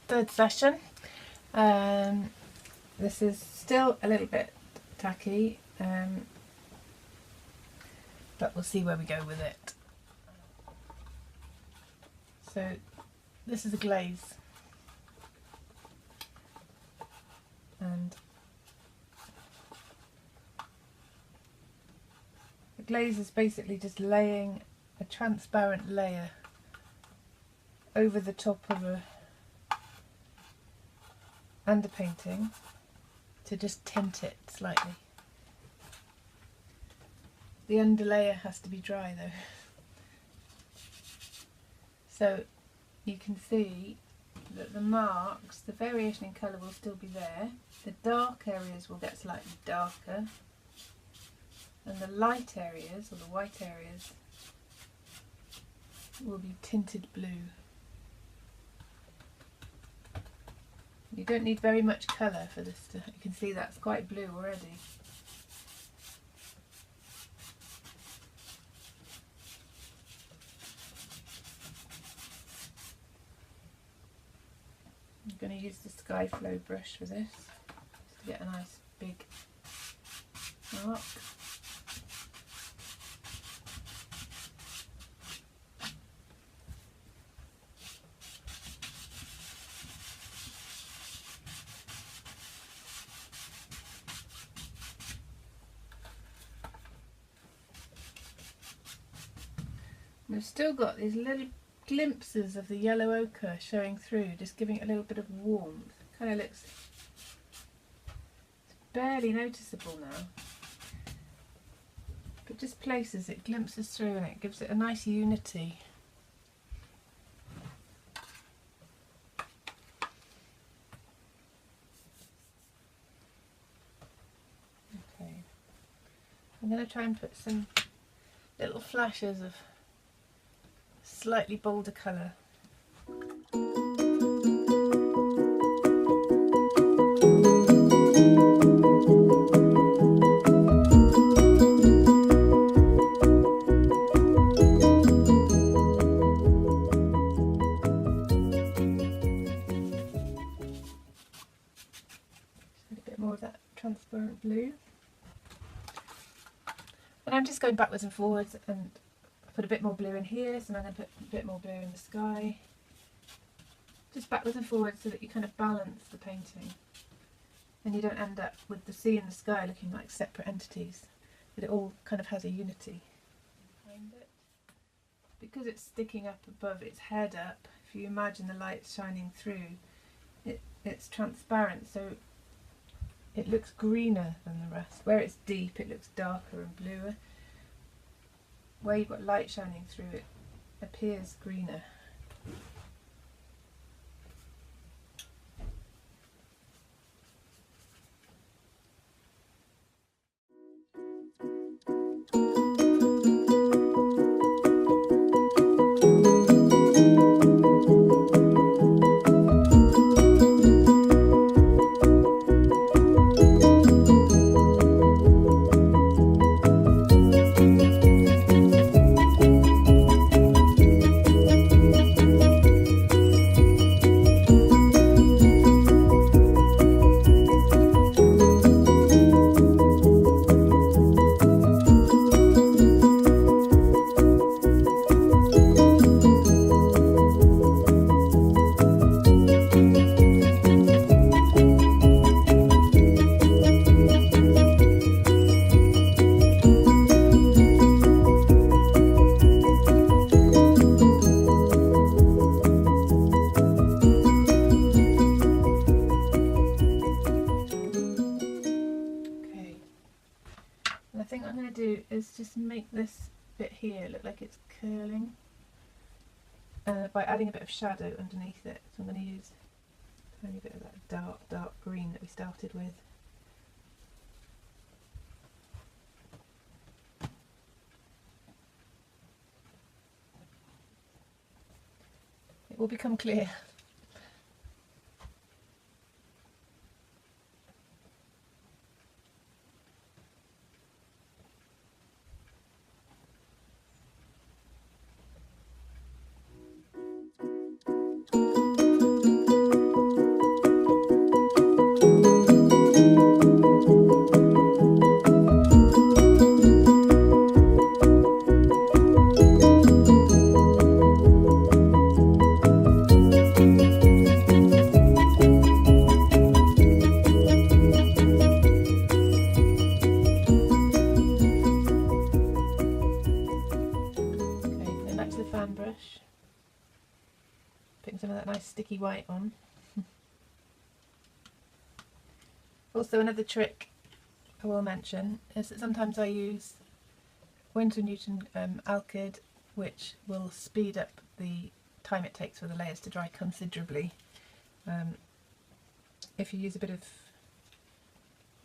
third session. This is still a little bit tacky, but we'll see where we go with it. So this is a glaze, and the glaze is basically just laying a transparent layer over the top of a underpainting to just tint it slightly. The underlayer has to be dry though. So you can see that the marks, the variation in colour will still be there. The dark areas will get slightly darker, and the light areas, or the white areas, will be tinted blue. You don't need very much colour for this you can see that's quite blue already. I'm going to use the Sky Flow brush for this to get a nice big mark. We've still got these little glimpses of the yellow ochre showing through, just giving it a little bit of warmth. Kind of looks, it's barely noticeable now, but just places it, glimpses through, and it gives it a nice unity. Okay, I'm going to try and put some little flashes of slightly bolder colour. A bit more of that transparent blue. And I'm just going backwards and forwards and put a bit more blue in here, so I'm going to put a bit more blue in the sky. Just backwards and forwards so that you kind of balance the painting. And you don't end up with the sea and the sky looking like separate entities, but it all kind of has a unity behind it. Because it's sticking up above its head up, if you imagine the light shining through, it's transparent, so it looks greener than the rest. Where it's deep, it looks darker and bluer. Where you've got light shining through, it appears greener. Is just make this bit here look like it's curling by adding a bit of shadow underneath it. So I'm going to use a tiny bit of that dark green that we started with. It will become clear. on. Also, another trick I will mention is that sometimes I use Winsor Newton alkyd, which will speed up the time it takes for the layers to dry considerably. If you use a bit of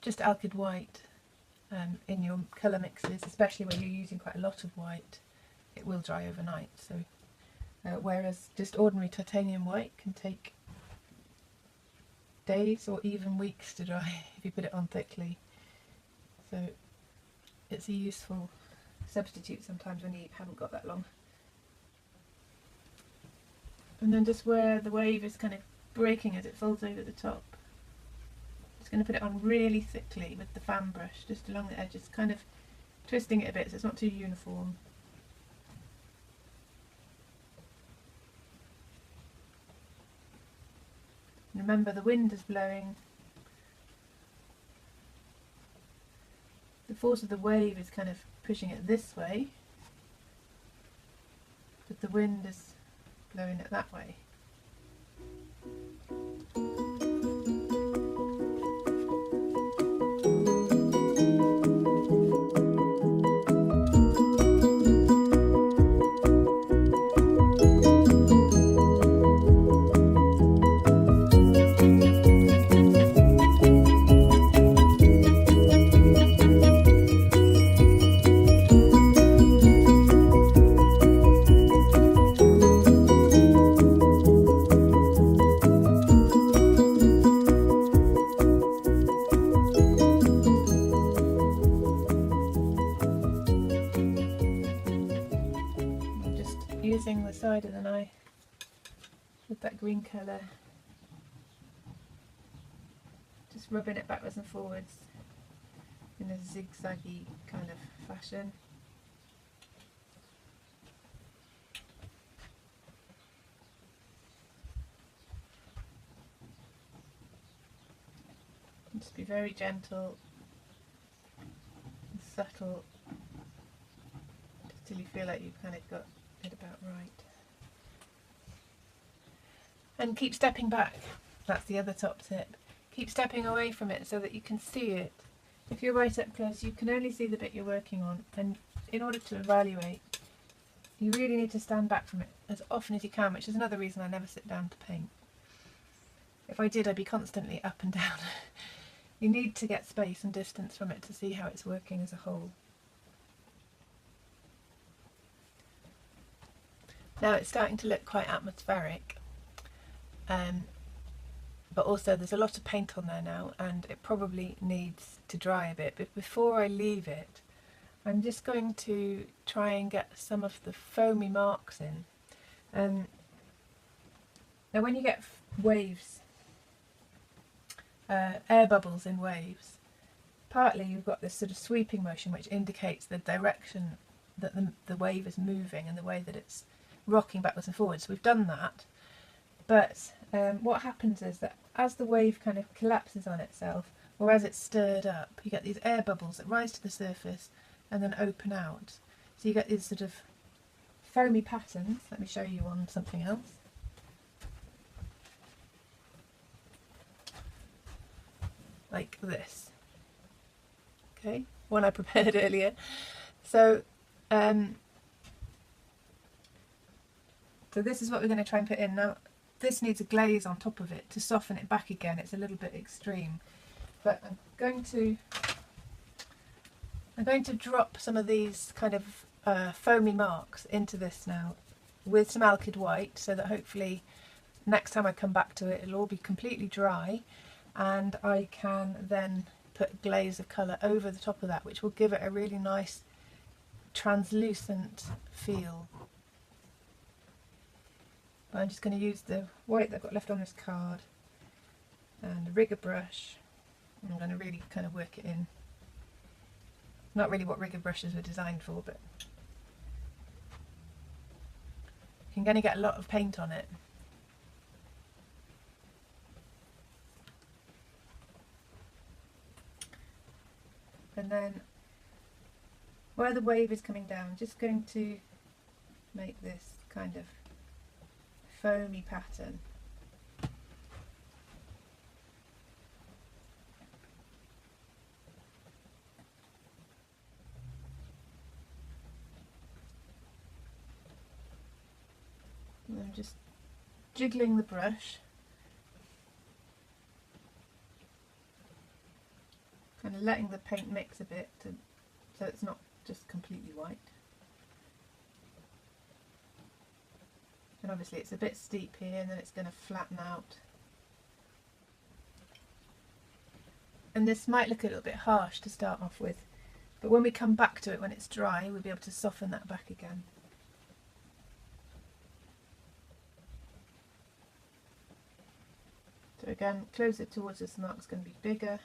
just alkyd white in your colour mixes, especially when you're using quite a lot of white, it will dry overnight. So whereas just ordinary titanium white can take days or even weeks to dry if you put it on thickly. So it's a useful substitute sometimes when you haven't got that long. And then just where the wave is kind of breaking as it folds over the top, just going to put it on really thickly with the fan brush, just along the edges, kind of twisting it a bit so it's not too uniform. Remember, the wind is blowing. The force of the wave is kind of pushing it this way, but the wind is blowing it that way. Using the side of the knife with that green colour, just rubbing it backwards and forwards in a zigzaggy kind of fashion. And just be very gentle and subtle till you feel like you've kind of got it about right. And keep stepping back. That's the other top tip. Keep stepping away from it so that you can see it. If you're right up close, you can only see the bit you're working on, and in order to evaluate, you really need to stand back from it as often as you can, which is another reason I never sit down to paint. If I did, I'd be constantly up and down. You need to get space and distance from it to see how it's working as a whole. Now it's starting to look quite atmospheric, but also there's a lot of paint on there now and it probably needs to dry a bit. But before I leave it, I'm just going to try and get some of the foamy marks in. Now when you get waves, air bubbles in waves, partly you've got this sort of sweeping motion which indicates the direction that the wave is moving and the way that it's rocking backwards and forwards. So we've done that, but what happens is that as the wave kind of collapses on itself, or as it's stirred up, you get these air bubbles that rise to the surface and then open out. So you get these sort of foamy patterns. Let me show you on something else. Like this. Okay, one I prepared earlier. So so this is what we're going to try and put in. Now this needs a glaze on top of it to soften it back again. It's a little bit extreme, but I'm going to drop some of these kind of foamy marks into this now with some alkyd white, so that hopefully next time I come back to it it'll all be completely dry and I can then put glaze of colour over the top of that, which will give it a really nice translucent feel. I'm just going to use the white that I've got left on this card and a rigger brush. I'm going to really kind of work it in. Not really what rigger brushes were designed for, but you're going to get a lot of paint on it. And then where the wave is coming down, I'm just going to make this kind of foamy pattern. I'm just jiggling the brush, kind of letting the paint mix a bit so it's not just completely white. And obviously it's a bit steep here, and then it's going to flatten out. And this might look a little bit harsh to start off with, but when we come back to it when it's dry, we'll be able to soften that back again. So again, closer towards this mark's going to be bigger.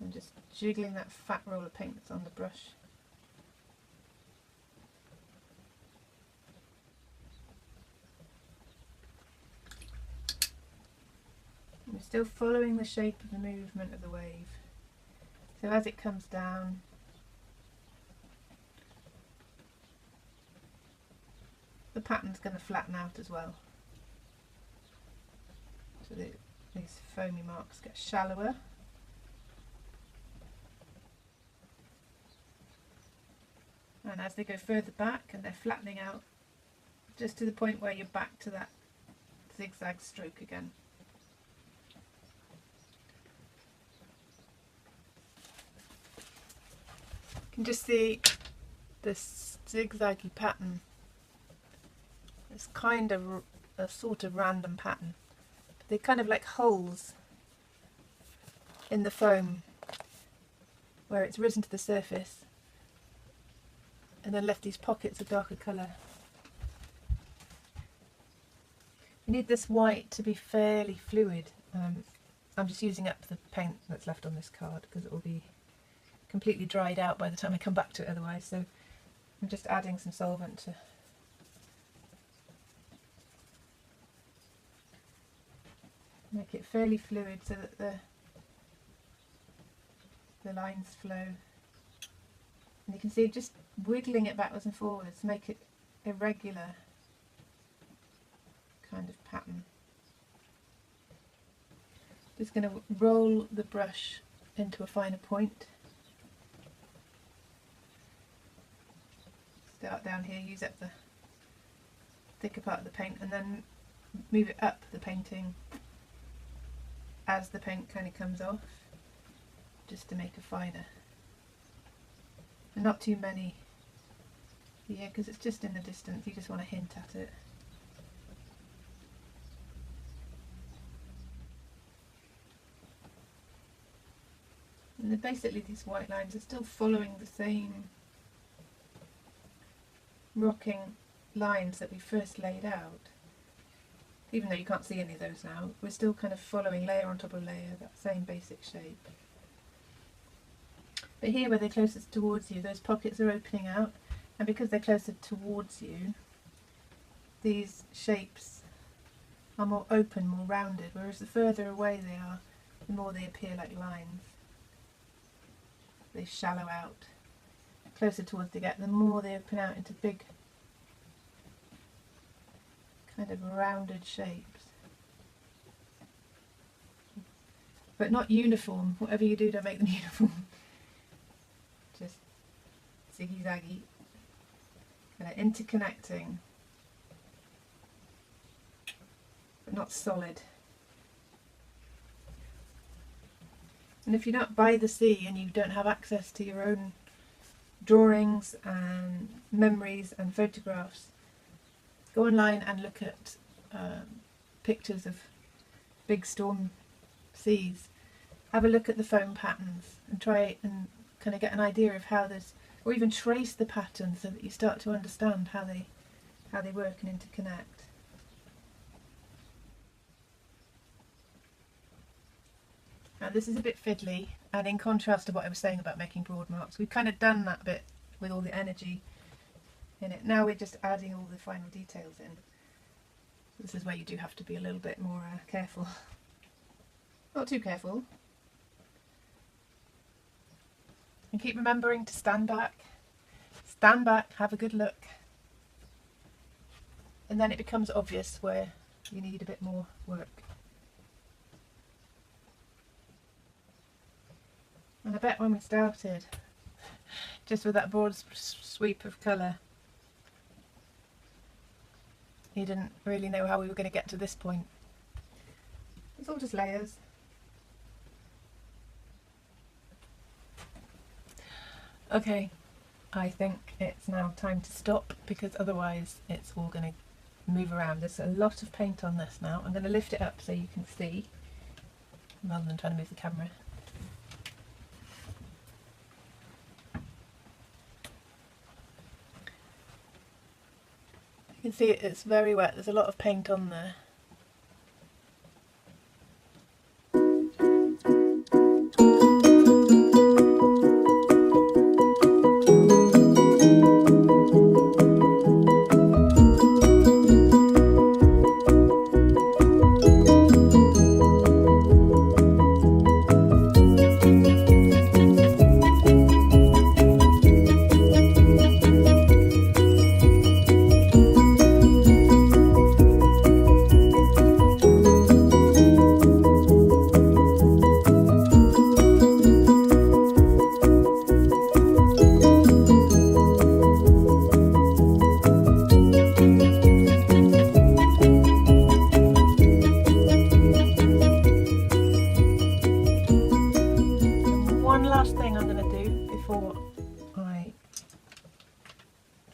I'm just jiggling that fat roll of paint that's on the brush. We're still following the shape of the movement of the wave. So as it comes down, the pattern's going to flatten out as well. So these foamy marks get shallower. And as they go further back and they're flattening out, just to the point where you're back to that zigzag stroke again. You can just see this zigzaggy pattern. It's kind of a sort of random pattern. They're kind of like holes in the foam where it's risen to the surface and then left these pockets of darker colour. You need this white to be fairly fluid. I'm just using up the paint that's left on this card because it will be completely dried out by the time I come back to it otherwise, so I'm just adding some solvent to make it fairly fluid so that the lines flow. And you can see just wiggling it backwards and forwards to make it irregular kind of pattern. Just going to roll the brush into a finer point. Start down here, use up the thicker part of the paint, and then move it up the painting as the paint kind of comes off, just to make a finer. And not too many here because it's just in the distance, you just want to hint at it. And then basically these white lines are still following the same rocking lines that we first laid out. Even though you can't see any of those now, we're still kind of following layer on top of layer, that same basic shape. But here where they're closest towards you, those pockets are opening out, and because they're closer towards you, these shapes are more open, more rounded, whereas the further away they are, the more they appear like lines. They shallow out. Closer towards they get, the more they open out into big kind of rounded shapes. But not uniform. Whatever you do, don't make them uniform. Just ziggy-zaggy. Kind of interconnecting, but not solid. And if you're not by the sea and you don't have access to your own drawings and memories and photographs, go online and look at pictures of big storm seas. Have a look at the foam patterns and try and kind of get an idea of how this, or even trace the pattern so that you start to understand how they work and interconnect. Now this is a bit fiddly, and in contrast to what I was saying about making broad marks, we've kind of done that bit with all the energy in it. Now we're just adding all the final details in. This is where you do have to be a little bit more careful. Not too careful. And keep remembering to stand back, have a good look, and then it becomes obvious where you need a bit more work. And I bet when we started, just with that broad sweep of colour, he didn't really know how we were going to get to this point. It's all just layers. Okay, I think it's now time to stop because otherwise it's all going to move around. There's a lot of paint on this now. I'm going to lift it up so you can see rather than trying to move the camera. You can see it's very wet, there's a lot of paint on there.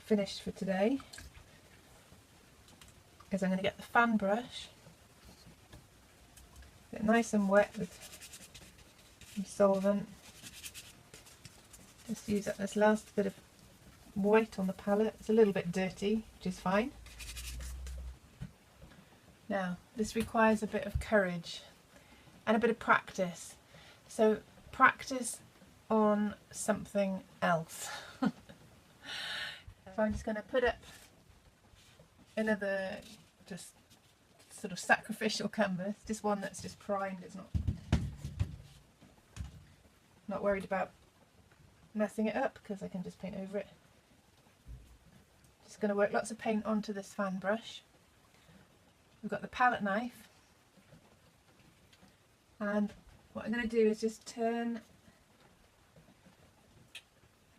Finished for today is I'm going to get the fan brush, get it nice and wet with some solvent, just use up this last bit of white on the palette. It's a little bit dirty, which is fine. Now this requires a bit of courage and a bit of practice, so practice on something else. So I'm just going to put up another just sort of sacrificial canvas, just one that's just primed. It's not worried about messing it up because I can just paint over it. Just going to work lots of paint onto this fan brush. We've got the palette knife, and what I'm going to do is just turn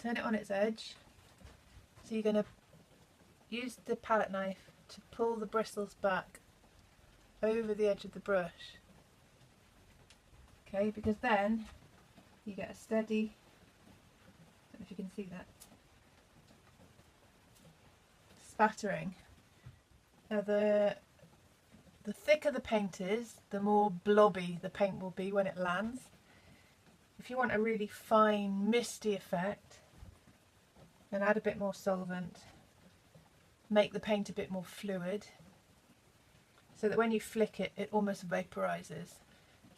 it on its edge. So you're going to use the palette knife to pull the bristles back over the edge of the brush. Okay, because then you get a steady, I don't know if you can see that, spattering. Now the thicker the paint is, the more blobby the paint will be when it lands. If you want a really fine misty effect, then add a bit more solvent, make the paint a bit more fluid, so that when you flick it, it almost vaporizes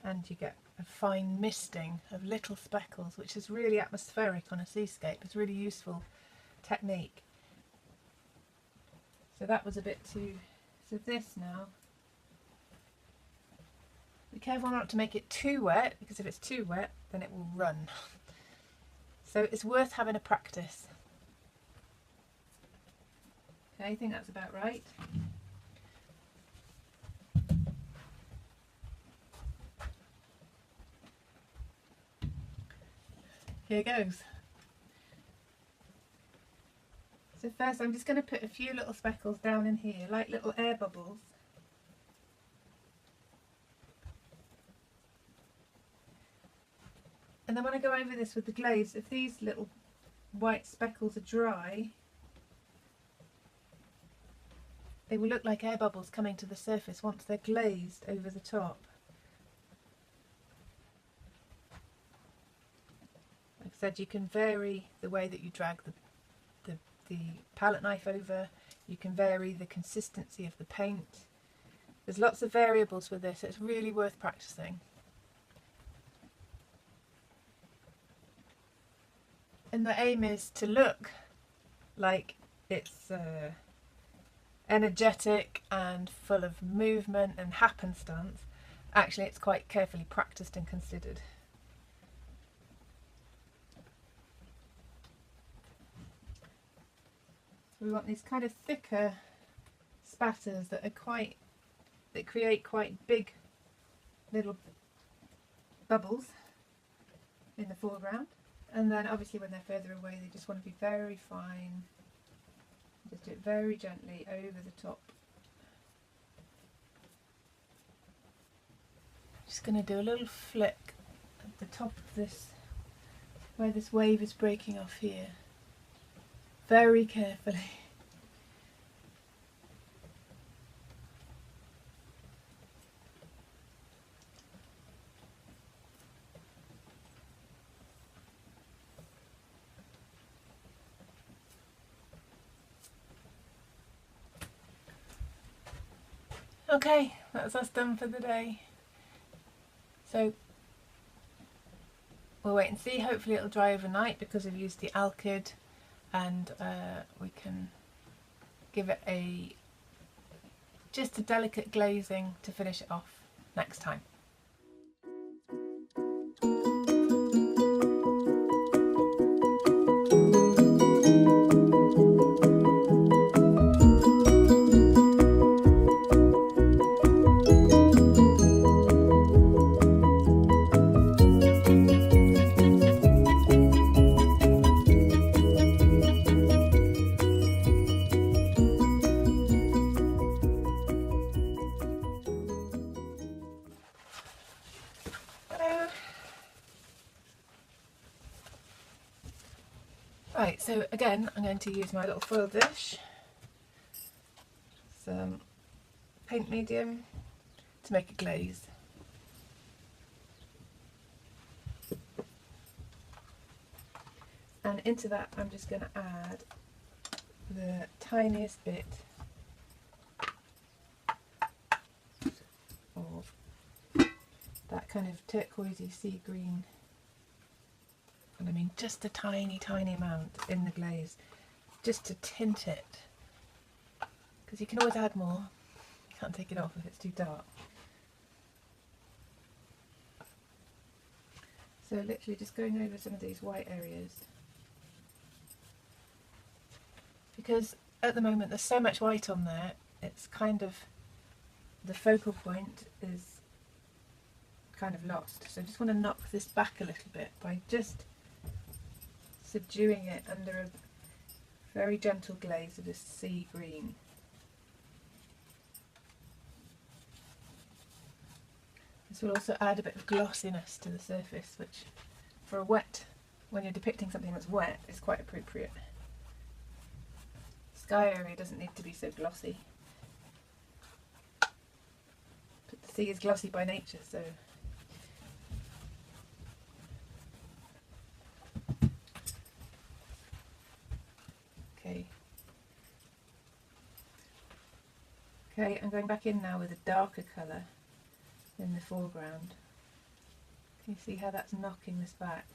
and you get a fine misting of little speckles, which is really atmospheric on a seascape. It's a really useful technique. So that was a bit too, so this now, be careful not to make it too wet, because if it's too wet then it will run. So it's worth having a practice. Okay, I think that's about right. Here goes. So first I'm just going to put a few little speckles down in here, like little air bubbles. And then when I go over this with the glaze, if these little white speckles are dry, they will look like air bubbles coming to the surface once they're glazed over the top. Like I said, you can vary the way that you drag the palette knife over, you can vary the consistency of the paint. There's lots of variables with this, it's really worth practicing. And the aim is to look like it's energetic and full of movement and happenstance. Actually, it's quite carefully practiced and considered. We want these kind of thicker spatters that create quite big little bubbles in the foreground. And then obviously when they're further away, they just want to be very fine. Just do it very gently over the top. Just going to do a little flick at the top of this, where this wave is breaking off here, very carefully. Okay, that's us done for the day. So we'll wait and see. Hopefully it'll dry overnight because we've used the alkyd, and we can give it just a delicate glazing to finish it off next time. Right, so again I'm going to use my little foil dish, some paint medium to make a glaze. And into that I'm just going to add the tiniest bit of that kind of turquoisey sea green. And I mean just a tiny amount in the glaze, just to tint it, because you can always add more. You can't take it off if it's too dark. So literally just going over some of these white areas, because at the moment there's so much white on there, it's kind of, the focal point is kind of lost. So I just want to knock this back a little bit by just subduing it under a very gentle glaze of this sea green. This will also add a bit of glossiness to the surface, which for a wet, when you're depicting something that's wet, is quite appropriate. Sky area doesn't need to be so glossy, but the sea is glossy by nature, so okay, I'm going back in now with a darker colour in the foreground. Can you see how that's knocking this back?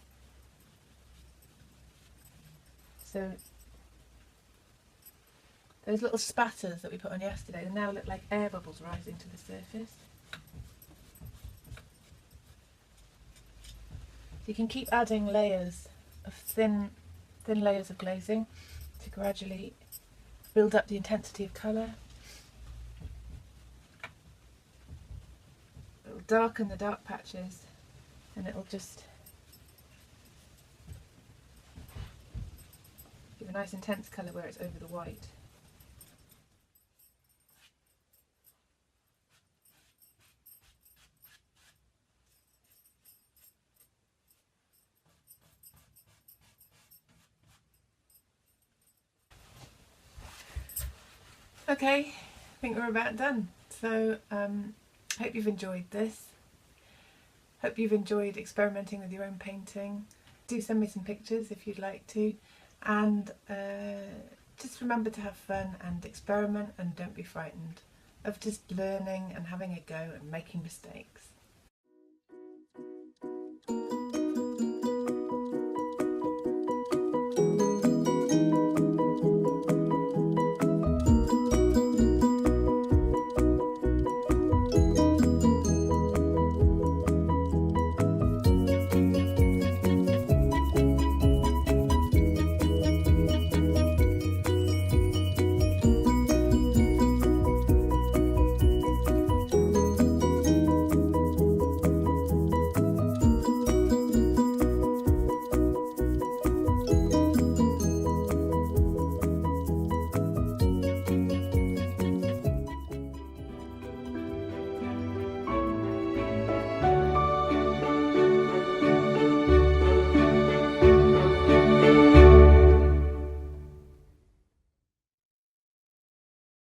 So those little spatters that we put on yesterday, they now look like air bubbles rising to the surface. So you can keep adding layers of thin layers of glazing to gradually build up the intensity of colour. It will darken the dark patches, and it will just give a nice intense colour where it's over the white. Okay, I think we're about done. So hope you've enjoyed this. Hope you've enjoyed experimenting with your own painting. Do send me some pictures if you'd like to, and just remember to have fun and experiment, and don't be frightened of just learning and having a go and making mistakes.